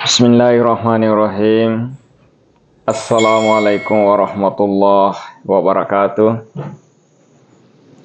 Bismillahirrahmanirrahim. Assalamualaikum warahmatullahi wabarakatuh.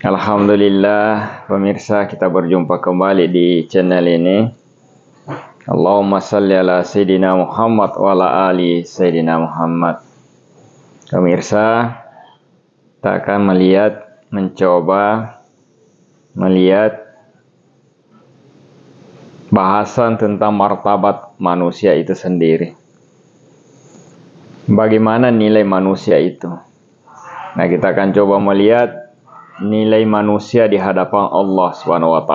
Alhamdulillah, pemirsa, kita berjumpa kembali di channel ini. Allahumma salli ala Sayyidina Muhammad wa ala ali Sayyidina Muhammad. Pemirsa, kita akan mencoba melihat bahasan tentang martabat manusia itu sendiri. Bagaimana nilai manusia itu? Nah, kita akan coba melihat nilai manusia di hadapan Allah SWT.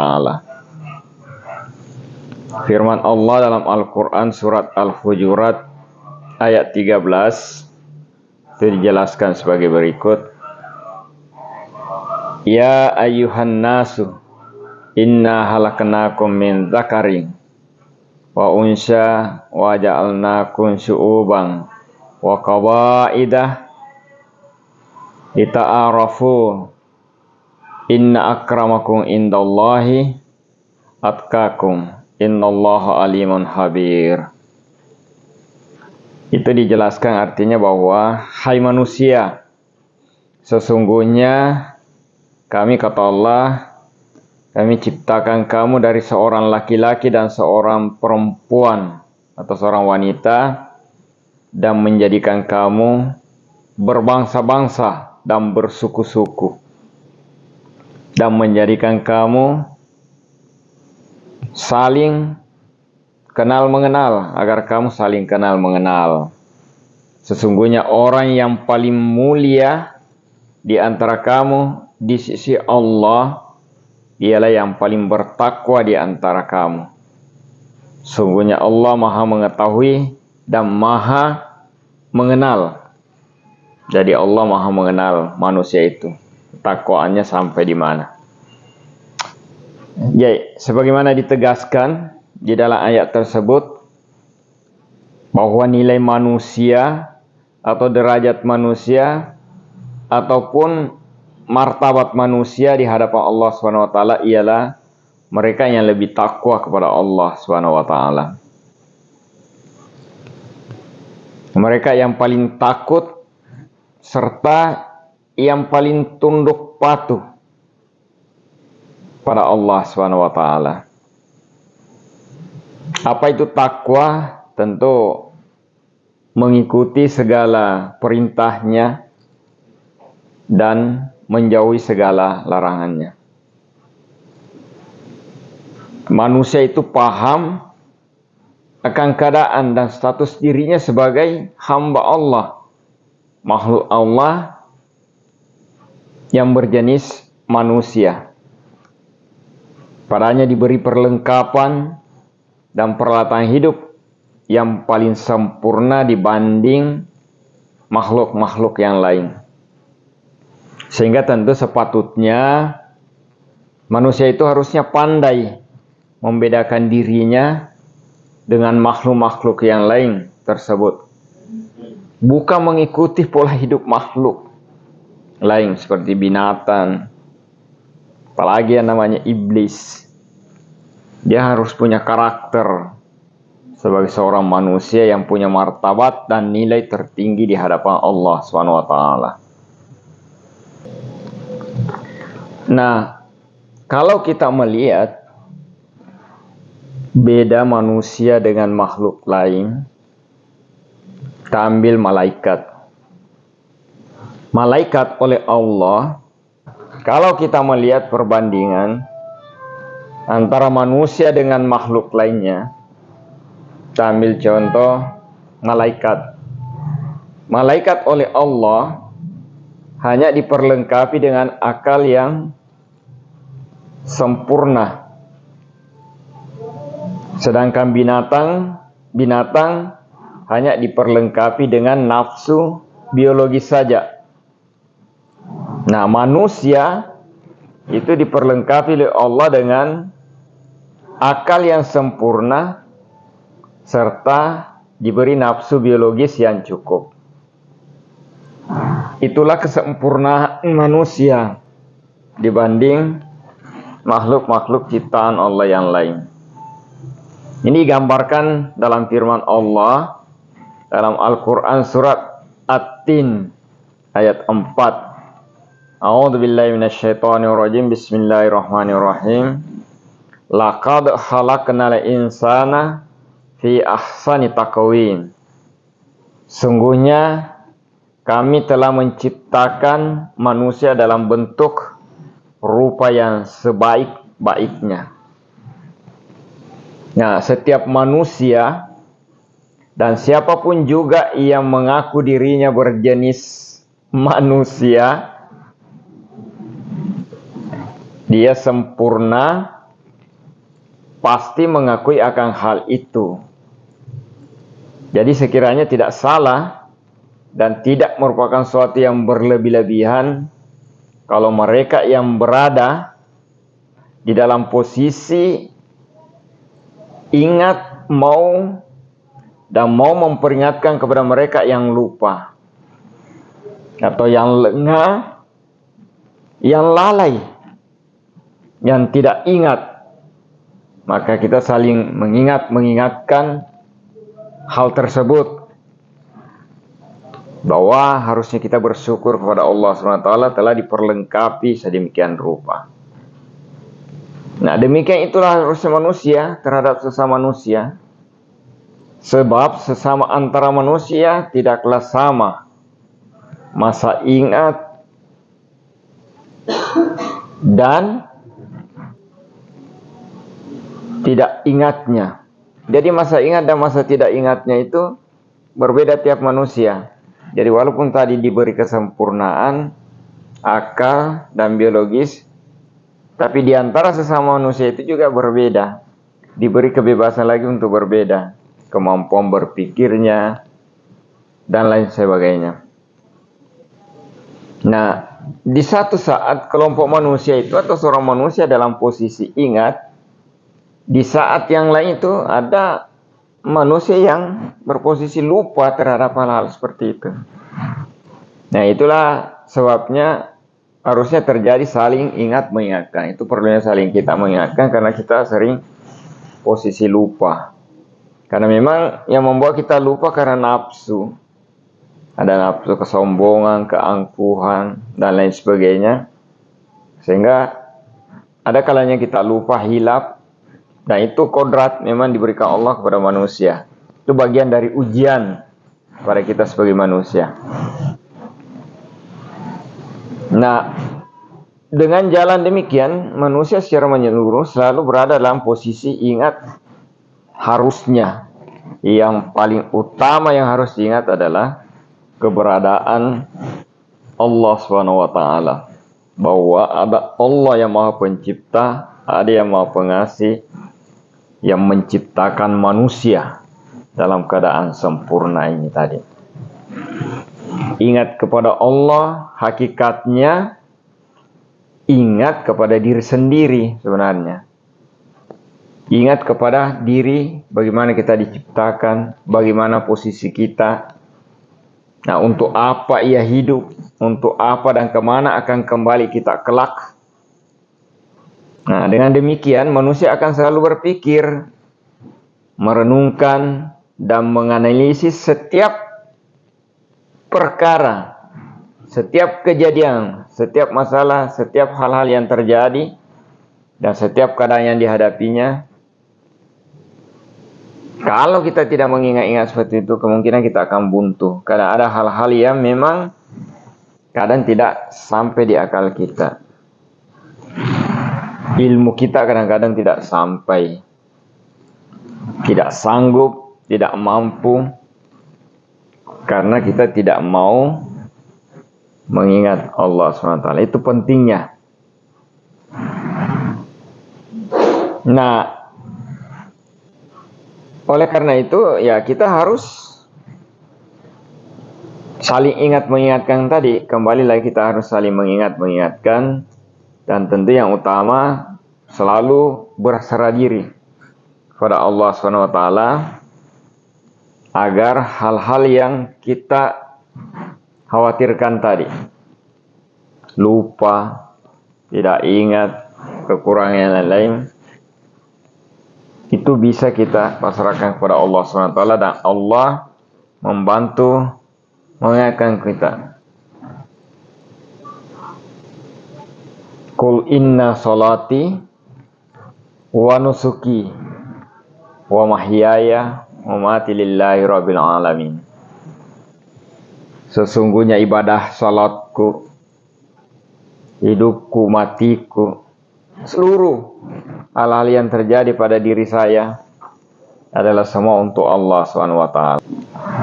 Firman Allah dalam Al-Quran surat Al-Hujurat ayat 13 itu dijelaskan sebagai berikut. Ya ayyuhan nasu, inna halaknakum min dzakarin wa unsya wa ja'alnakum syu'uban wa qabaidah lita'arafu inna akramakum indallahi atqakum innallaha alimun habir. Itu dijelaskan artinya bahwa hai manusia, sesungguhnya kami, kata Allah, kami ciptakan kamu dari seorang laki-laki dan seorang perempuan atau seorang wanita dan menjadikan kamu berbangsa-bangsa dan bersuku-suku dan menjadikan kamu saling kenal mengenal agar kamu saling kenal mengenal. Sesungguhnya orang yang paling mulia di antara kamu di sisi Allah Dialah yang paling bertakwa di antara kamu. Sungguhnya Allah Maha mengetahui dan Maha mengenal. Jadi Allah Maha mengenal manusia itu. Takwaannya sampai di mana. Jadi, sebagaimana ditegaskan di dalam ayat tersebut, bahwa nilai manusia atau derajat manusia ataupun martabat manusia di hadapan Allah SWT ialah mereka yang lebih takwa kepada Allah SWT. Mereka yang paling takut serta yang paling tunduk patuh pada Allah SWT. Apa itu takwa? Tentu mengikuti segala perintahnya dan menjauhi segala larangannya. Manusia itu paham akan keadaan dan status dirinya sebagai hamba Allah, makhluk Allah yang berjenis manusia. Padanya diberi perlengkapan dan peralatan hidup yang paling sempurna dibanding makhluk-makhluk yang lain. Sehingga tentu sepatutnya manusia itu harusnya pandai membedakan dirinya dengan makhluk-makhluk yang lain tersebut. Bukan mengikuti pola hidup makhluk lain seperti binatang, apalagi yang namanya iblis. Dia harus punya karakter sebagai seorang manusia yang punya martabat dan nilai tertinggi di hadapan Allah SWT. Nah, kalau kita melihat beda manusia dengan makhluk lain, kita ambil malaikat. Malaikat oleh Allah, kalau kita melihat perbandingan antara manusia dengan makhluk lainnya, kita ambil contoh malaikat. Malaikat oleh Allah hanya diperlengkapi dengan akal yang sempurna. Sedangkan binatang hanya diperlengkapi dengan nafsu biologis saja. Nah, manusia itu diperlengkapi oleh Allah dengan akal yang sempurna serta diberi nafsu biologis yang cukup. Itulah kesempurnaan manusia dibanding makhluk-makhluk ciptaan Allah yang lain. Ini digambarkan dalam firman Allah dalam Al-Quran surat At-Tin ayat 4. A'udzubillahi minasyaitonirrajim. Bismillahirrahmanirrahim. Laqad khalaqnal insana fi ahsani taqwim. Sungguhnya kami telah menciptakan manusia dalam bentuk rupa yang sebaik-baiknya. Nah, setiap manusia dan siapapun juga yang mengaku dirinya berjenis manusia, dia sempurna, pasti mengakui akan hal itu. Jadi sekiranya tidak salah dan tidak merupakan sesuatu yang berlebih-lebihan kalau mereka yang berada di dalam posisi ingat mau memperingatkan kepada mereka yang lupa atau yang lengah, yang lalai, yang tidak ingat, maka kita saling mengingatkan hal tersebut, bahwa harusnya kita bersyukur kepada Allah SWT telah diperlengkapi sedemikian rupa. Nah, demikian itulah harusnya manusia terhadap sesama manusia. Sebab sesama antara manusia tidaklah sama masa ingat dan tidak ingatnya. Jadi masa ingat dan masa tidak ingatnya itu berbeda tiap manusia. Jadi walaupun tadi diberi kesempurnaan akal dan biologis, tapi di antara sesama manusia itu juga berbeda. Diberi kebebasan lagi untuk berbeda, kemampuan berpikirnya dan lain sebagainya. Nah, di satu saat kelompok manusia itu atau seorang manusia dalam posisi ingat, di saat yang lain itu ada manusia yang berposisi lupa terhadap hal-hal seperti itu. Nah, itulah sebabnya harusnya terjadi saling ingat mengingatkan. Itu perlunya saling kita mengingatkan karena kita sering posisi lupa. Karena memang yang membuat kita lupa karena nafsu. Ada nafsu kesombongan, keangkuhan, dan lain sebagainya. Sehingga ada kalanya kita lupa, hilap. Dan itu kodrat memang diberikan Allah kepada manusia. Itu bagian dari ujian pada kita sebagai manusia. Nah, dengan jalan demikian, manusia secara menyeluruh selalu berada dalam posisi ingat harusnya. Yang paling utama yang harus diingat adalah keberadaan Allah SWT. Bahwa ada Allah yang Maha Pencipta, ada yang Maha Pengasih, yang menciptakan manusia dalam keadaan sempurna ini tadi. Ingat kepada Allah, hakikatnya ingat kepada diri sendiri sebenarnya. Ingat kepada diri, bagaimana kita diciptakan, bagaimana posisi kita. Nah, untuk apa ia hidup, untuk apa dan kemana akan kembali kita kelak. Nah, dengan demikian manusia akan selalu berpikir, merenungkan, dan menganalisis setiap perkara, setiap kejadian, setiap masalah, setiap hal-hal yang terjadi, dan setiap keadaan yang dihadapinya. Kalau kita tidak mengingat-ingat seperti itu, kemungkinan kita akan buntu. Karena ada hal-hal yang memang kadang tidak sampai di akal kita. Ilmu kita kadang-kadang tidak sampai, tidak sanggup, tidak mampu, karena kita tidak mau mengingat Allah SWT. Itu pentingnya. Nah, oleh karena itu ya kita harus saling ingat mengingatkan tadi. Kembali lagi kita harus saling mengingatkan. Dan tentu yang utama selalu berserah diri kepada Allah SWT, agar hal-hal yang kita khawatirkan tadi, lupa, tidak ingat, kekurangan yang lain, itu bisa kita pasrahkan kepada Allah SWT, dan Allah membantu mengingatkan kita. Qul inna salati wa nusuki wa mahyaya wa mamati lillahi rabbil alamin. Sesungguhnya ibadah salatku, hidupku, matiku, seluruh hal-hal yang terjadi pada diri saya adalah semua untuk Allah SWT.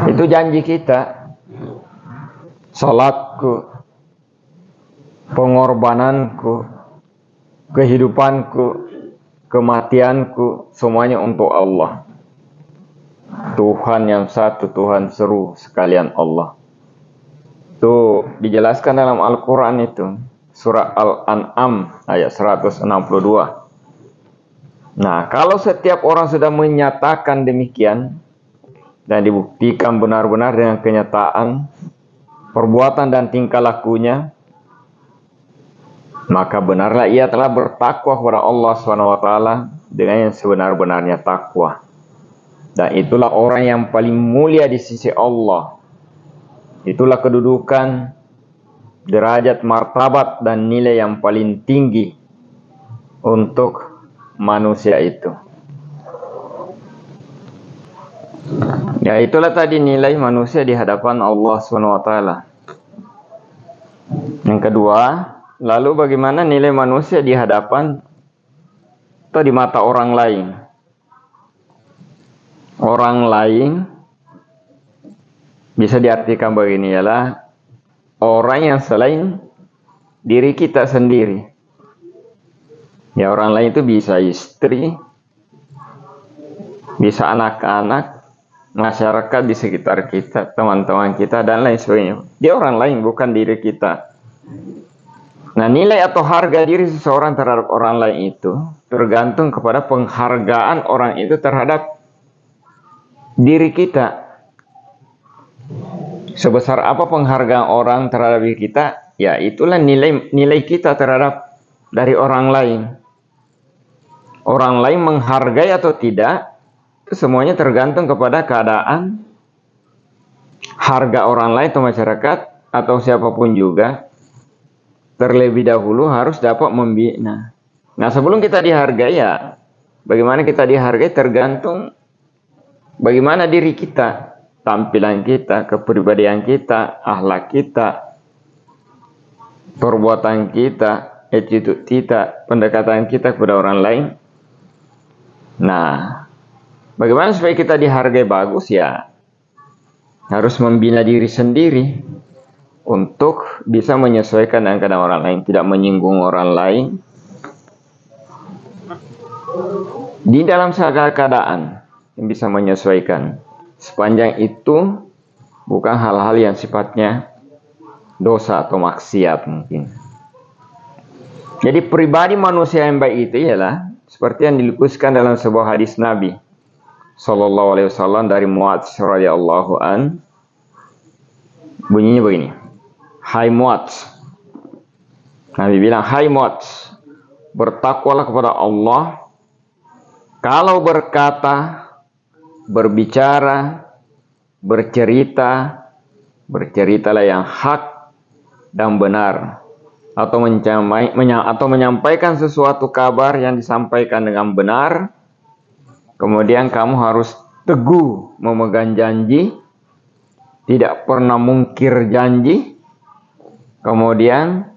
Itu janji kita. Salatku, pengorbananku, kehidupanku, kematianku, semuanya untuk Allah. Tuhan yang satu, Tuhan seru sekalian Allah. Itu dijelaskan dalam Al-Quran itu. Surah Al-An'am ayat 162. Nah, kalau setiap orang sudah menyatakan demikian dan dibuktikan benar-benar dengan kenyataan perbuatan dan tingkah lakunya, maka benarlah ia telah bertakwa kepada Allah SWT dengan yang sebenar-benarnya takwa. Dan itulah orang yang paling mulia di sisi Allah. Itulah kedudukan, derajat, martabat, dan nilai yang paling tinggi untuk manusia itu. Ya, itulah tadi nilai manusia di hadapan Allah SWT. Yang kedua, lalu bagaimana nilai manusia di hadapan atau di mata orang lain? Orang lain bisa diartikan begini, ialah orang yang selain diri kita sendiri. Ya, orang lain itu bisa istri, bisa anak-anak, masyarakat di sekitar kita, teman-teman kita, dan lain sebagainya. Dia orang lain, bukan diri kita. Nah, nilai atau harga diri seseorang terhadap orang lain itu tergantung kepada penghargaan orang itu terhadap diri kita. Sebesar apa penghargaan orang terhadap diri kita, ya itulah nilai kita terhadap dari orang lain. Orang lain menghargai atau tidak, semuanya tergantung kepada keadaan, harga orang lain atau masyarakat atau siapapun juga. Terlebih dahulu harus dapat membina. Nah, sebelum kita dihargai, ya bagaimana kita dihargai tergantung bagaimana diri kita, tampilan kita, kepribadian kita, akhlak kita, perbuatan kita, attitude kita, pendekatan kita kepada orang lain. Nah, bagaimana supaya kita dihargai bagus, ya harus membina diri sendiri untuk bisa menyesuaikan dengan keadaan orang lain, tidak menyinggung orang lain di dalam segala keadaan, yang bisa menyesuaikan, sepanjang itu bukan hal-hal yang sifatnya dosa atau maksiat mungkin. Jadi pribadi manusia yang baik itu ialah seperti yang dilukiskan dalam sebuah hadis Nabi Sallallahu Alaihi Wasallam dari Muadz radhiyallahu an. Bunyinya begini: Hai Muadz, Nabi bilang, hai Muadz, bertakwalah kepada Allah. Kalau berkata, berbicara, berceritalah yang hak dan benar, atau menyampaikan sesuatu kabar yang disampaikan dengan benar. Kemudian kamu harus teguh memegang janji, tidak pernah mungkir janji, kemudian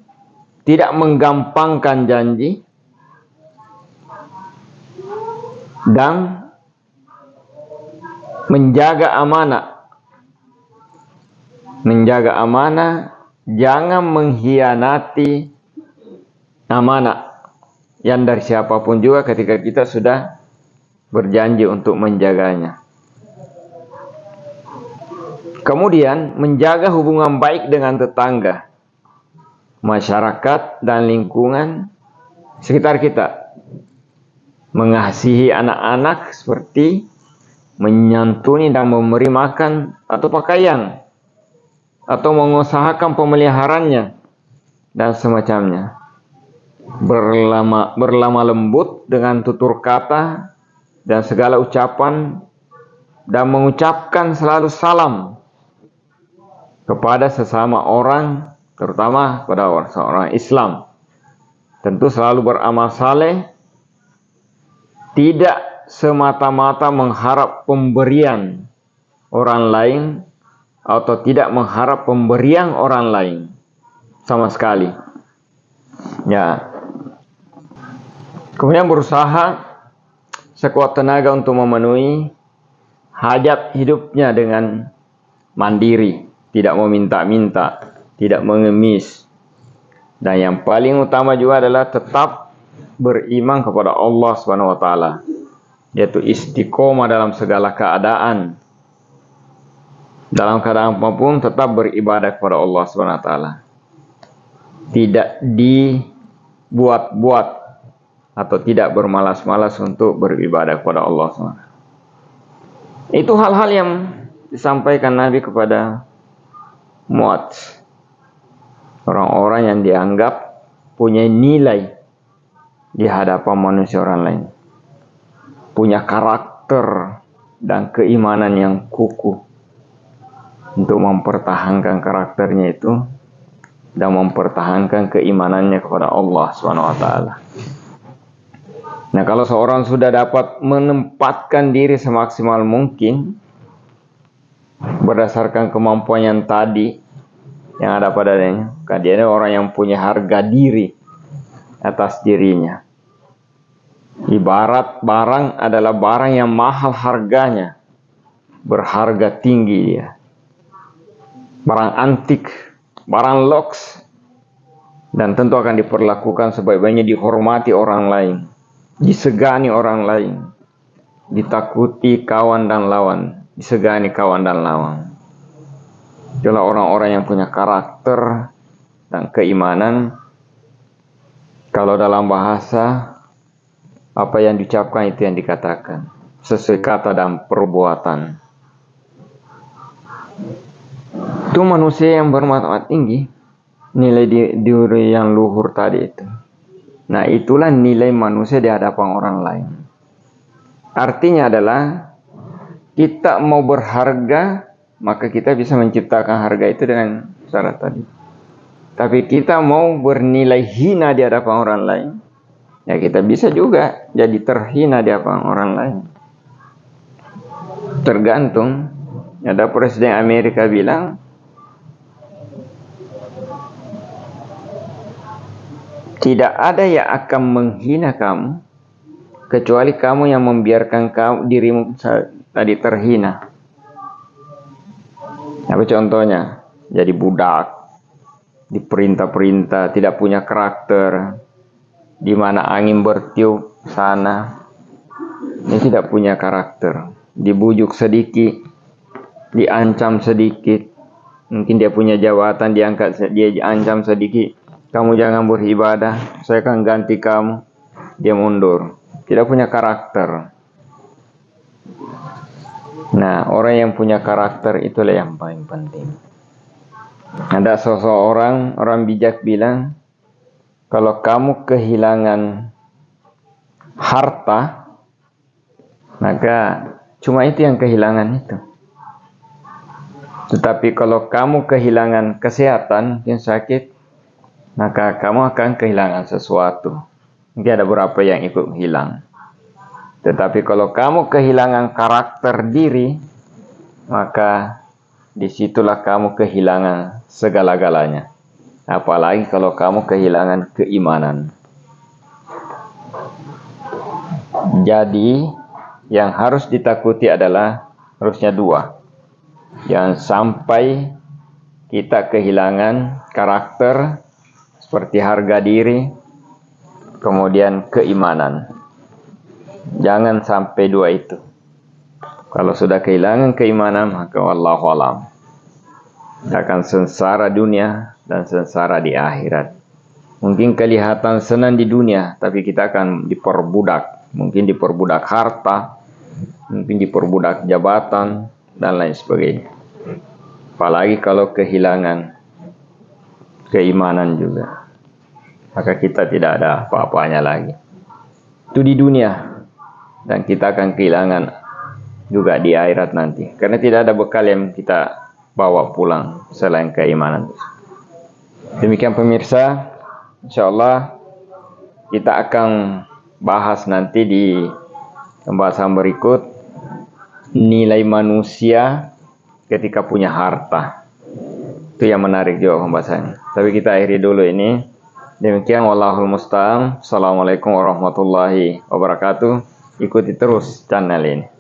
tidak menggampangkan janji, dan menjaga amanah. Menjaga amanah, jangan mengkhianati amanah yang dari siapapun juga ketika kita sudah berjanji untuk menjaganya. Kemudian menjaga hubungan baik dengan tetangga, masyarakat, dan lingkungan sekitar kita. Mengasihi anak-anak seperti menyantuni dan memberi makan atau pakaian, atau mengusahakan pemeliharaannya dan semacamnya. Berlama lembut dengan tutur kata dan segala ucapan, dan mengucapkan selalu salam kepada sesama orang, terutama pada seorang Islam. Tentu selalu beramal saleh, tidak semata-mata mengharap pemberian orang lain atau tidak mengharap pemberian orang lain sama sekali. Ya. Kemudian berusaha sekuat tenaga untuk memenuhi hajat hidupnya dengan mandiri, tidak meminta-minta, tidak mengemis. Dan yang paling utama juga adalah tetap beriman kepada Allah Subhanahu wa taala, yaitu istiqomah dalam segala keadaan. Dalam keadaan apapun tetap beribadah kepada Allah Subhanahu wa taala. Tidak dibuat-buat atau tidak bermalas-malas untuk beribadah kepada Allah Subhanahu wa taala. Itu hal-hal yang disampaikan Nabi kepada Mu'adz, orang-orang yang dianggap punya nilai di hadapan manusia orang lain, punya karakter dan keimanan yang kukuh untuk mempertahankan karakternya itu dan mempertahankan keimanannya kepada Allah Subhanahu wa taala. Nah, kalau seorang sudah dapat menempatkan diri semaksimal mungkin berdasarkan kemampuan yang tadi yang ada padanya, dia adalah orang yang punya harga diri atas dirinya. Ibarat barang adalah barang yang mahal harganya, berharga tinggi dia. Barang antik, barang loks, dan tentu akan diperlakukan sebaik-baiknya, dihormati orang lain, disegani orang lain, ditakuti kawan dan lawan, disegani kawan dan lawan. Itulah orang-orang yang punya karakter dan keimanan. Kalau dalam bahasa, apa yang diucapkan itu yang dikatakan, sesuai kata dan perbuatan. Itu manusia yang bermartabat tinggi, nilai diri yang luhur tadi itu. Nah, itulah nilai manusia di hadapan orang lain. Artinya adalah kita mau berharga, maka kita bisa menciptakan harga itu dengan cara tadi. Tapi kita mau bernilai hina di hadapan orang lain, ya kita bisa juga jadi terhina di hadapan orang lain. Tergantung. Ada Presiden Amerika bilang, tidak ada yang akan menghina kamu kecuali kamu yang membiarkan dirimu tadi terhina. Apa contohnya? Jadi budak, diperintah-perintah, tidak punya karakter, di mana angin bertiup sana, ini tidak punya karakter. Dibujuk sedikit, diancam sedikit, mungkin dia punya jabatan, diangkat, dia diancam sedikit, kamu jangan beribadah, saya akan ganti kamu, dia mundur. Tidak punya karakter. Nah, orang yang punya karakter itulah yang paling penting. Ada seseorang, orang bijak bilang, kalau kamu kehilangan harta, maka cuma itu yang kehilangan itu. Tetapi kalau kamu kehilangan kesehatan, yang sakit, maka kamu akan kehilangan sesuatu. Mungkin ada beberapa yang ikut hilang. Tetapi kalau kamu kehilangan karakter diri, maka disitulah kamu kehilangan segala-galanya. Apalagi kalau kamu kehilangan keimanan. Jadi, yang harus ditakuti adalah harusnya dua. Jangan sampai kita kehilangan karakter seperti harga diri, kemudian keimanan. Jangan sampai dua itu. Kalau sudah kehilangan keimanan, maka wallahu alam, akan sengsara dunia dan sengsara di akhirat. Mungkin kelihatan senang di dunia, tapi kita akan diperbudak. Mungkin diperbudak harta, mungkin diperbudak jabatan, dan lain sebagainya. Apalagi kalau kehilangan keimanan juga, maka kita tidak ada apa-apanya lagi. Itu di dunia. dan kita akan kehilangan juga di akhirat nanti, karena tidak ada bekal yang kita bawa pulang selain keimanan. Demikian pemirsa, insyaallah kita akan bahas nanti di pembahasan berikut nilai manusia ketika punya harta. Itu yang menarik juga pembahasannya. Tapi kita akhiri dulu ini. Demikian, wallahul musta'an. Assalamualaikum warahmatullahi wabarakatuh. Ikuti terus channel ini.